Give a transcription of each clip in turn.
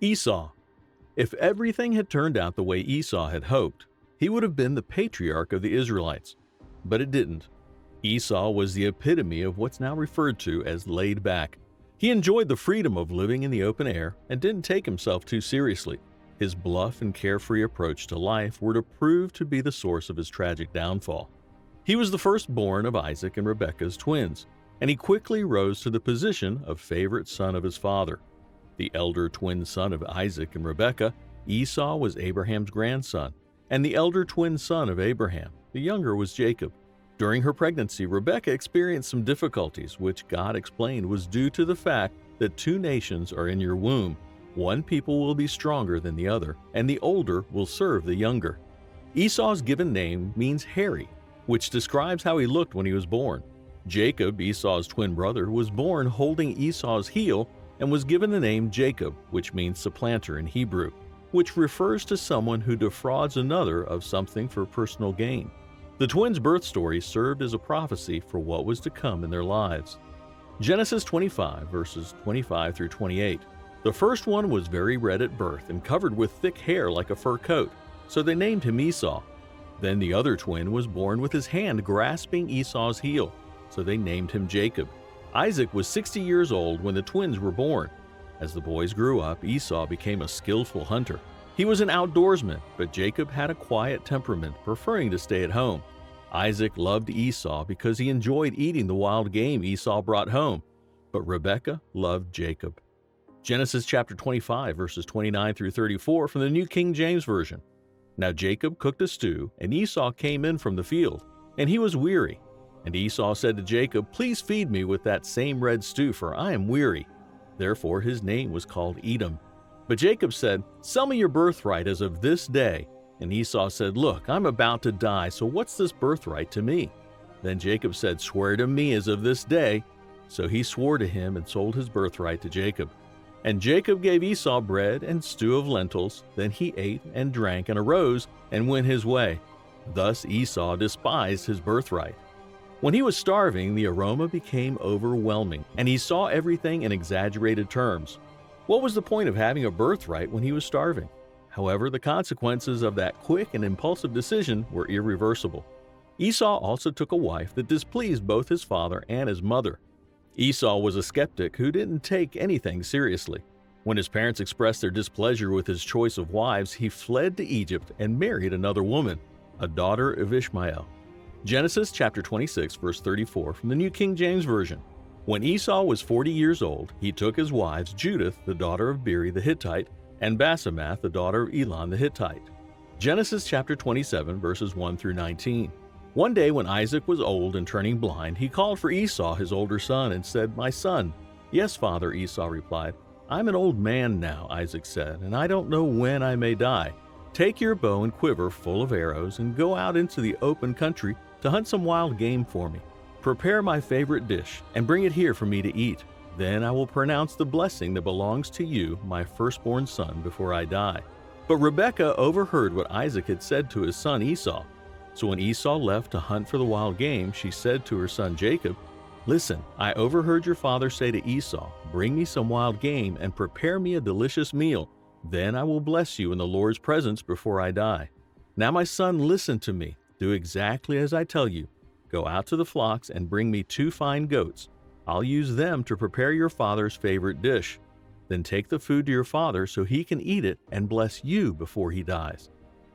Esau. If everything had turned out the way Esau had hoped, he would have been the patriarch of the Israelites. But it didn't. Esau was the epitome of what's now referred to as laid back. He enjoyed the freedom of living in the open air and didn't take himself too seriously. His bluff and carefree approach to life were to prove to be the source of his tragic downfall. He was the firstborn of Isaac and Rebekah's twins, and he quickly rose to the position of favorite son of his father. The elder twin son of Isaac and Rebekah, Esau, was Abraham's grandson, and the elder twin son of Abraham, the younger, was Jacob. During her pregnancy, Rebekah experienced some difficulties, which God explained was due to the fact that two nations are in your womb. One people will be stronger than the other, and the older will serve the younger. Esau's given name means hairy, which describes how he looked when he was born. Jacob, Esau's twin brother, was born holding Esau's heel and was given the name Jacob, which means supplanter in Hebrew, which refers to someone who defrauds another of something for personal gain. The twins' birth story served as a prophecy for what was to come in their lives. Genesis 25, verses 25 through 28. The first one was very red at birth and covered with thick hair like a fur coat, so they named him Esau. Then the other twin was born with his hand grasping Esau's heel, so they named him Jacob. Isaac was 60 years old when the twins were born. As the boys grew up, Esau became a skillful hunter. He was an outdoorsman, but Jacob had a quiet temperament, preferring to stay at home. Isaac loved Esau because he enjoyed eating the wild game Esau brought home, but Rebekah loved Jacob. Genesis chapter 25, verses 29 through 34 from the New King James Version. Now Jacob cooked a stew, and Esau came in from the field, and he was weary. And Esau said to Jacob, "Please feed me with that same red stew, for I am weary." Therefore his name was called Edom. But Jacob said, "Sell me your birthright as of this day." And Esau said, "Look, I'm about to die, so what's this birthright to me?" Then Jacob said, "Swear to me as of this day." So he swore to him and sold his birthright to Jacob. And Jacob gave Esau bread and stew of lentils. Then he ate and drank and arose and went his way. Thus Esau despised his birthright. When he was starving, the aroma became overwhelming, and he saw everything in exaggerated terms. What was the point of having a birthright when he was starving? However, the consequences of that quick and impulsive decision were irreversible. Esau also took a wife that displeased both his father and his mother. Esau was a skeptic who didn't take anything seriously. When his parents expressed their displeasure with his choice of wives, he fled to Egypt and married another woman, a daughter of Ishmael. Genesis chapter 26, verse 34 from the New King James Version. When Esau was 40 years old, he took his wives Judith, the daughter of Beeri the Hittite, and Basemath, the daughter of Elon the Hittite. Genesis chapter 27, verses 1 through 19. One day when Isaac was old and turning blind, he called for Esau, his older son, and said, "My son." "Yes, father," Esau replied. "I'm an old man now," Isaac said, "and I don't know when I may die. Take your bow and quiver full of arrows and go out into the open country to hunt some wild game for me. Prepare my favorite dish and bring it here for me to eat. Then I will pronounce the blessing that belongs to you, my firstborn son, before I die." But Rebekah overheard what Isaac had said to his son Esau. So when Esau left to hunt for the wild game, she said to her son Jacob, "Listen, I overheard your father say to Esau, 'Bring me some wild game and prepare me a delicious meal. Then I will bless you in the Lord's presence before I die. Now my son, listen to me. Do exactly as I tell you. Go out to the flocks and bring me 2 fine goats. I'll use them to prepare your father's favorite dish. Then take the food to your father so he can eat it and bless you before he dies."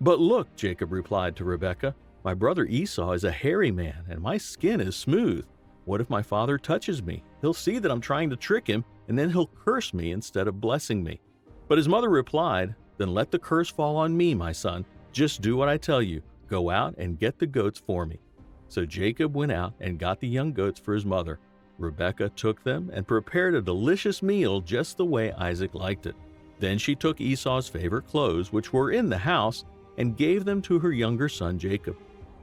"But look," Jacob replied to Rebekah, "my brother Esau is a hairy man, and my skin is smooth. What if my father touches me? He'll see that I'm trying to trick him, and then he'll curse me instead of blessing me." But his mother replied, "Then let the curse fall on me, my son. Just do what I tell you. Go out and get the goats for me." So Jacob went out and got the young goats for his mother. Rebekah took them and prepared a delicious meal just the way Isaac liked it. Then she took Esau's favorite clothes, which were in the house, and gave them to her younger son Jacob.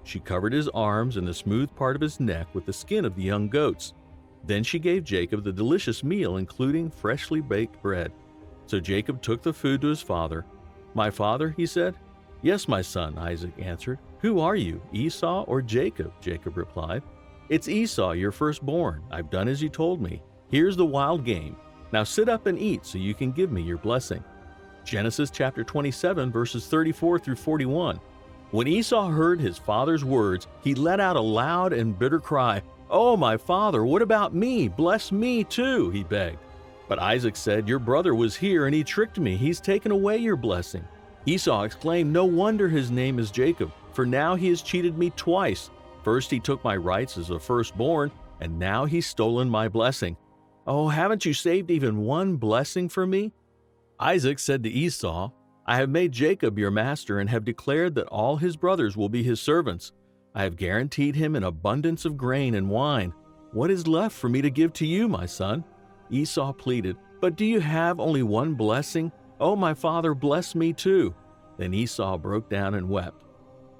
She covered his arms and the smooth part of his neck with the skin of the young goats. Then she gave Jacob the delicious meal, including freshly baked bread. So Jacob took the food to his father. "My father," he said. "Yes, my son," Isaac answered. "Who are you, Esau or Jacob?" Jacob replied. "It's Esau, your firstborn. I've done as you told me. Here's the wild game. Now sit up and eat so you can give me your blessing." Genesis chapter 27 verses 34 through 41. When Esau heard his father's words, he let out a loud and bitter cry. "Oh, my father, what about me? Bless me too," he begged. But Isaac said, "Your brother was here and he tricked me. He's taken away your blessing." Esau exclaimed, "No wonder his name is Jacob, for now he has cheated me twice. First he took my rights as a firstborn, and now he's stolen my blessing. Oh, haven't you saved even one blessing for me?" Isaac said to Esau, "I have made Jacob your master and have declared that all his brothers will be his servants. I have guaranteed him an abundance of grain and wine. What is left for me to give to you, my son?" Esau pleaded, "But do you have only one blessing? Oh, my father, bless me too." Then Esau broke down and wept.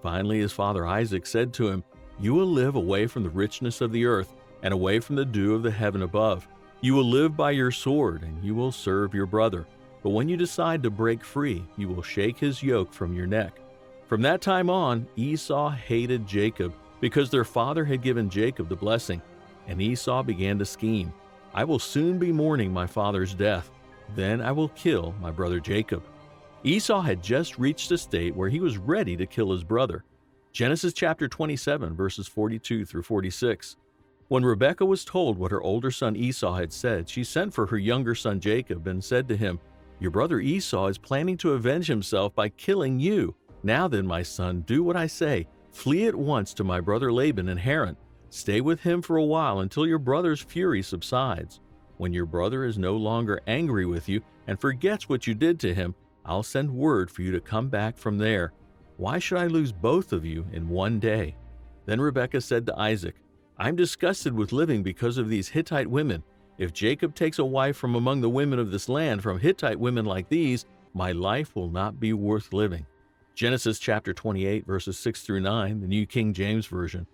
Finally, his father Isaac said to him, "You will live away from the richness of the earth and away from the dew of the heaven above. You will live by your sword and you will serve your brother. But when you decide to break free, you will shake his yoke from your neck." From that time on, Esau hated Jacob because their father had given Jacob the blessing, and Esau began to scheme. "I will soon be mourning my father's death. Then I will kill my brother Jacob." Esau had just reached a state where he was ready to kill his brother. Genesis chapter 27 verses 42 through 46. When Rebekah was told what her older son Esau had said, she sent for her younger son Jacob and said to him, "Your brother Esau is planning to avenge himself by killing you. Now then, my son, do what I say. Flee at once to my brother Laban in Haran. Stay with him for a while until your brother's fury subsides. When your brother is no longer angry with you and forgets what you did to him, I'll send word for you to come back from there. Why should I lose both of you in one day?" Then Rebekah said to Isaac, "I'm disgusted with living because of these Hittite women. If Jacob takes a wife from among the women of this land, from Hittite women like these, my life will not be worth living." Genesis chapter 28 verses 6 through 9, the New King James Version.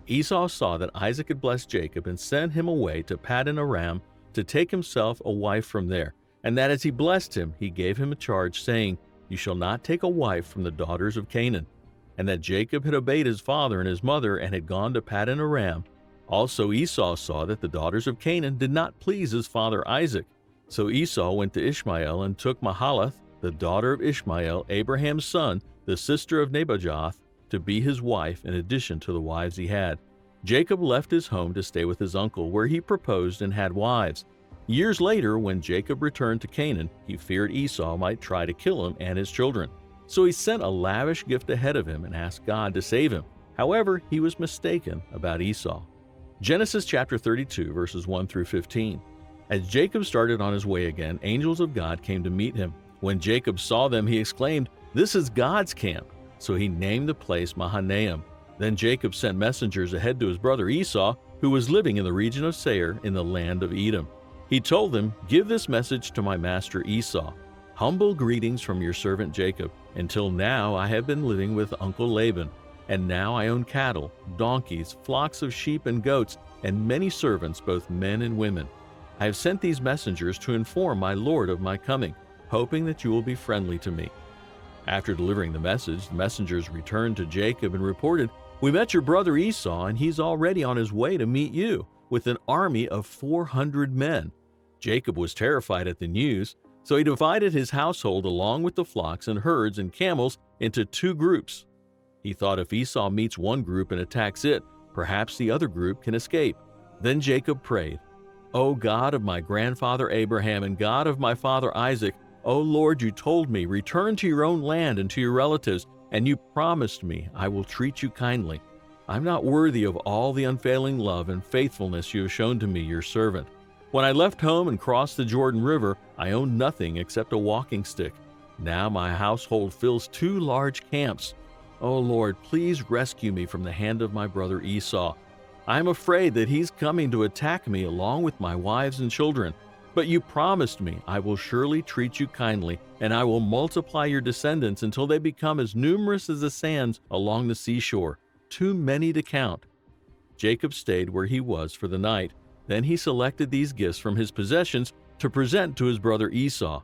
Esau saw that Isaac had blessed Jacob and sent him away to Paddan Aram to take himself a wife from there, and that as he blessed him, he gave him a charge, saying, "You shall not take a wife from the daughters of Canaan." And that Jacob had obeyed his father and his mother and had gone to Paddan Aram. Also Esau saw that the daughters of Canaan did not please his father Isaac. So Esau went to Ishmael and took Mahalath, the daughter of Ishmael, Abraham's son, the sister of Nebajoth, to be his wife in addition to the wives he had. Jacob left his home to stay with his uncle, where he proposed and had wives. Years later, when Jacob returned to Canaan, he feared Esau might try to kill him and his children. So he sent a lavish gift ahead of him and asked God to save him. However, he was mistaken about Esau. Genesis chapter 32 verses 1 through 15. As Jacob started on his way again, angels of God came to meet him. When Jacob saw them, he exclaimed, "This is God's camp." So he named the place Mahanaim. Then Jacob sent messengers ahead to his brother Esau, who was living in the region of Seir in the land of Edom. He told them, "Give this message to my master Esau. Humble greetings from your servant Jacob. Until now I have been living with Uncle Laban, and now I own cattle, donkeys, flocks of sheep and goats, and many servants, both men and women. I have sent these messengers to inform my lord of my coming, hoping that you will be friendly to me." After delivering the message, the messengers returned to Jacob and reported, "We met your brother Esau, and he's already on his way to meet you, with an army of 400 men. Jacob was terrified at the news, so he divided his household along with the flocks and herds and camels into two groups. He thought if Esau meets one group and attacks it, perhaps the other group can escape. Then Jacob prayed, "O God of my grandfather Abraham and God of my father Isaac, O Lord, you told me, return to your own land and to your relatives, and you promised me I will treat you kindly. I'm not worthy of all the unfailing love and faithfulness you have shown to me, your servant. When I left home and crossed the Jordan River, I owned nothing except a walking stick. Now my household fills 2 large camps. O Lord, please rescue me from the hand of my brother Esau. I am afraid that he's coming to attack me along with my wives and children. But you promised me, I will surely treat you kindly, and I will multiply your descendants until they become as numerous as the sands along the seashore, too many to count." Jacob stayed where he was for the night. Then he selected these gifts from his possessions to present to his brother Esau: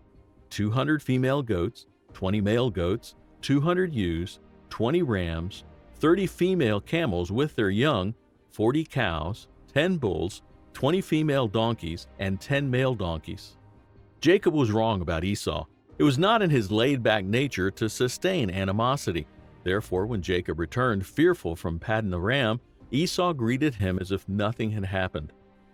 200 female goats, 20 male goats, 200 ewes, 20 rams, 30 female camels with their young, 40 cows, 10 bulls, 20 female donkeys, and 10 male donkeys. Jacob was wrong about Esau. It was not in his laid-back nature to sustain animosity. Therefore, when Jacob returned fearful from Paddan Aram, Esau greeted him as if nothing had happened.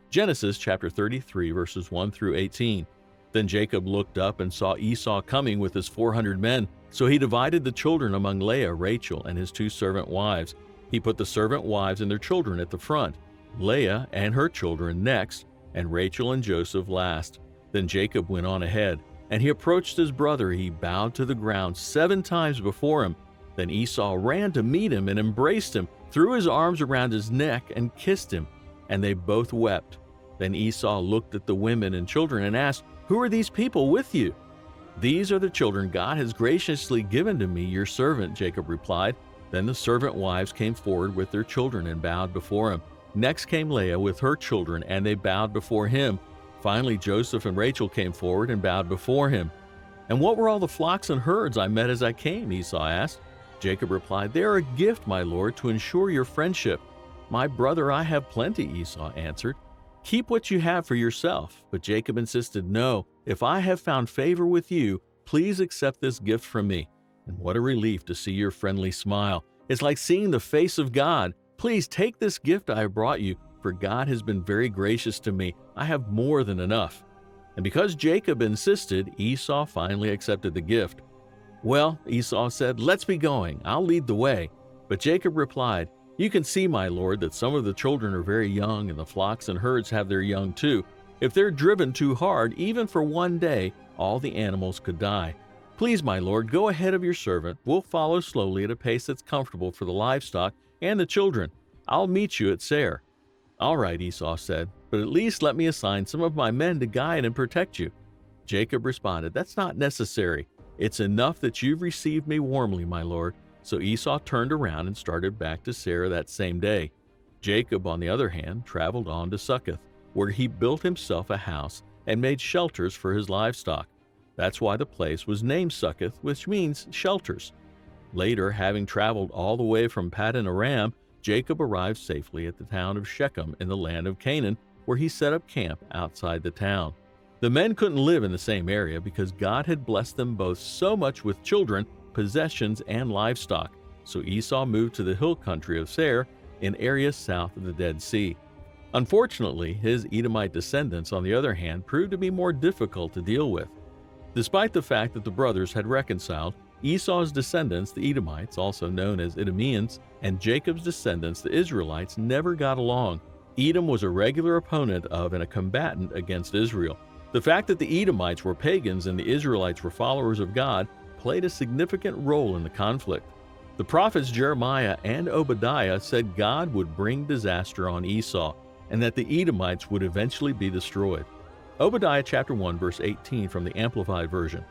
Genesis chapter 33, verses 1 through 18. Then Jacob looked up and saw Esau coming with his 400 men. So he divided the children among Leah, Rachel, and his 2 servant wives. He put the servant wives and their children at the front, Leah and her children next, and Rachel and Joseph last. Then Jacob went on ahead, and he approached his brother. He bowed to the ground 7 times before him. Then Esau ran to meet him and embraced him, threw his arms around his neck and kissed him, and they both wept. Then Esau looked at the women and children and asked, "Who are these people with you?" "These are the children God has graciously given to me, your servant," Jacob replied. Then the servant wives came forward with their children and bowed before him. Next came Leah with her children, and they bowed before him. Finally, Joseph and Rachel came forward and bowed before him. "And what were all the flocks and herds I met as I came?" Esau asked. Jacob replied, "They are a gift, my lord, to ensure your friendship." "My brother, I have plenty," Esau answered. "Keep what you have for yourself." But Jacob insisted, "No, if I have found favor with you, please accept this gift from me." "And what a relief to see your friendly smile. It's like seeing the face of God. Please take this gift I have brought you, for God has been very gracious to me. I have more than enough." And because Jacob insisted, Esau finally accepted the gift. "Well," Esau said, "let's be going. I'll lead the way." But Jacob replied, "You can see, my lord, that some of the children are very young, and the flocks and herds have their young too. If they're driven too hard, even for one day, all the animals could die. Please, my lord, go ahead of your servant. We'll follow slowly at a pace that's comfortable for the livestock and the children. I'll meet you at Seir." "All right," Esau said, "but at least let me assign some of my men to guide and protect you." Jacob responded, "That's not necessary. It's enough that you've received me warmly, my lord." So Esau turned around and started back to Seir that same day. Jacob, on the other hand, traveled on to Succoth, where he built himself a house and made shelters for his livestock. That's why the place was named Succoth, which means shelters. Later, having traveled all the way from Paddan Aram, Jacob arrived safely at the town of Shechem in the land of Canaan, where he set up camp outside the town. The men couldn't live in the same area because God had blessed them both so much with children, possessions, and livestock. So Esau moved to the hill country of Seir, in areas south of the Dead Sea. Unfortunately, his Edomite descendants, on the other hand, proved to be more difficult to deal with. Despite the fact that the brothers had reconciled, Esau's descendants, the Edomites, also known as Idumeans, and Jacob's descendants, the Israelites, never got along. Edom was a regular opponent of and a combatant against Israel. The fact that the Edomites were pagans and the Israelites were followers of God played a significant role in the conflict. The prophets Jeremiah and Obadiah said God would bring disaster on Esau and that the Edomites would eventually be destroyed. Obadiah chapter 1 verse 18 from the Amplified Version.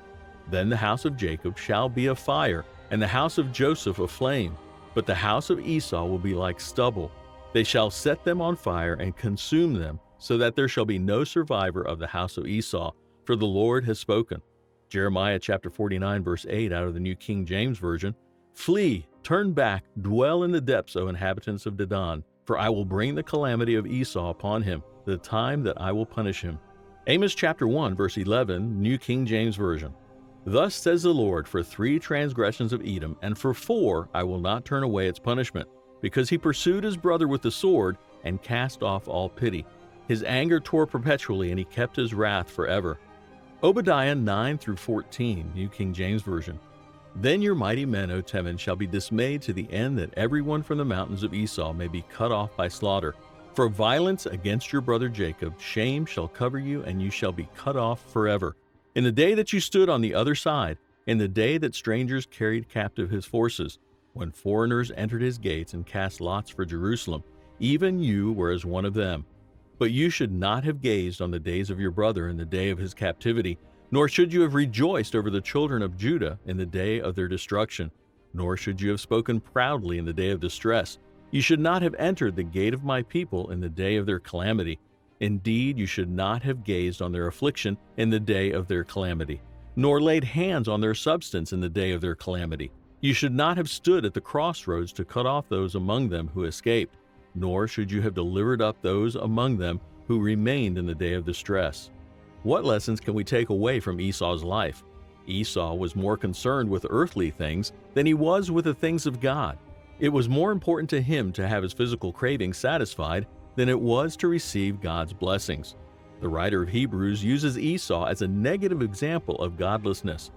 "Then the house of Jacob shall be a fire, and the house of Joseph a flame, but the house of Esau will be like stubble. They shall set them on fire and consume them, so that there shall be no survivor of the house of Esau, for the Lord has spoken." Jeremiah chapter 49 verse 8 out of the New King James Version. "Flee, turn back, dwell in the depths, O inhabitants of Dedan, for I will bring the calamity of Esau upon him, the time that I will punish him." Amos chapter 1 verse 11, New King James Version. "Thus says the Lord, for 3 transgressions of Edom, and for 4 I will not turn away its punishment, because he pursued his brother with the sword and cast off all pity. His anger tore perpetually, and he kept his wrath forever." Obadiah 9 through 14, New King James Version. "Then your mighty men, O Teman, shall be dismayed to the end that everyone from the mountains of Esau may be cut off by slaughter. For violence against your brother Jacob, shame shall cover you, and you shall be cut off forever. In the day that you stood on the other side, in the day that strangers carried captive his forces, when foreigners entered his gates and cast lots for Jerusalem, even you were as one of them. But you should not have gazed on the days of your brother in the day of his captivity, nor should you have rejoiced over the children of Judah in the day of their destruction, nor should you have spoken proudly in the day of distress. You should not have entered the gate of my people in the day of their calamity. Indeed, you should not have gazed on their affliction in the day of their calamity, nor laid hands on their substance in the day of their calamity. You should not have stood at the crossroads to cut off those among them who escaped, nor should you have delivered up those among them who remained in the day of distress." What lessons can we take away from Esau's life? Esau was more concerned with earthly things than he was with the things of God. It was more important to him to have his physical cravings satisfied than it was to receive God's blessings. The writer of Hebrews uses Esau as a negative example of godlessness.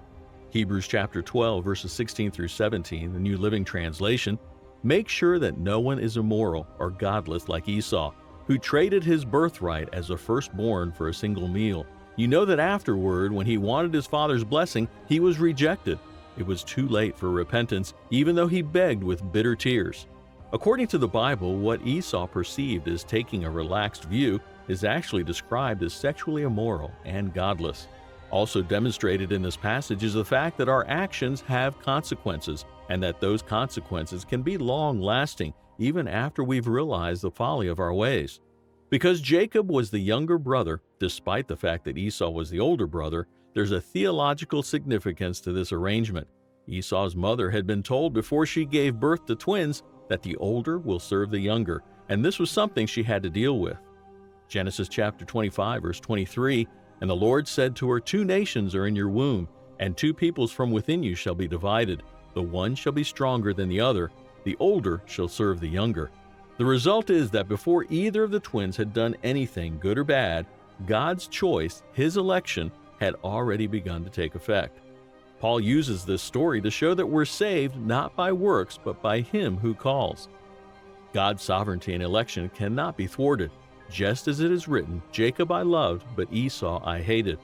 Hebrews chapter 12, verses 16 through 17, the New Living Translation, "Make sure that no one is immoral or godless like Esau, who traded his birthright as a firstborn for a single meal. You know that afterward, when he wanted his father's blessing, he was rejected. It was too late for repentance, even though he begged with bitter tears." According to the Bible, what Esau perceived as taking a relaxed view is actually described as sexually immoral and godless. Also demonstrated in this passage is the fact that our actions have consequences, and that those consequences can be long-lasting, even after we've realized the folly of our ways. Because Jacob was the younger brother, despite the fact that Esau was the older brother, there's a theological significance to this arrangement. Esau's mother had been told before she gave birth to twins that the older will serve the younger, and this was something she had to deal with. Genesis chapter 25, verse 23, "And the Lord said to her, 2 nations are in your womb, and 2 peoples from within you shall be divided. The one shall be stronger than the other, the older shall serve the younger." The result is that before either of the twins had done anything, good or bad, God's choice, his election, had already begun to take effect. Paul uses this story to show that we're saved not by works, but by him who calls. God's sovereignty and election cannot be thwarted. Just as it is written, "Jacob I loved, but Esau I hated."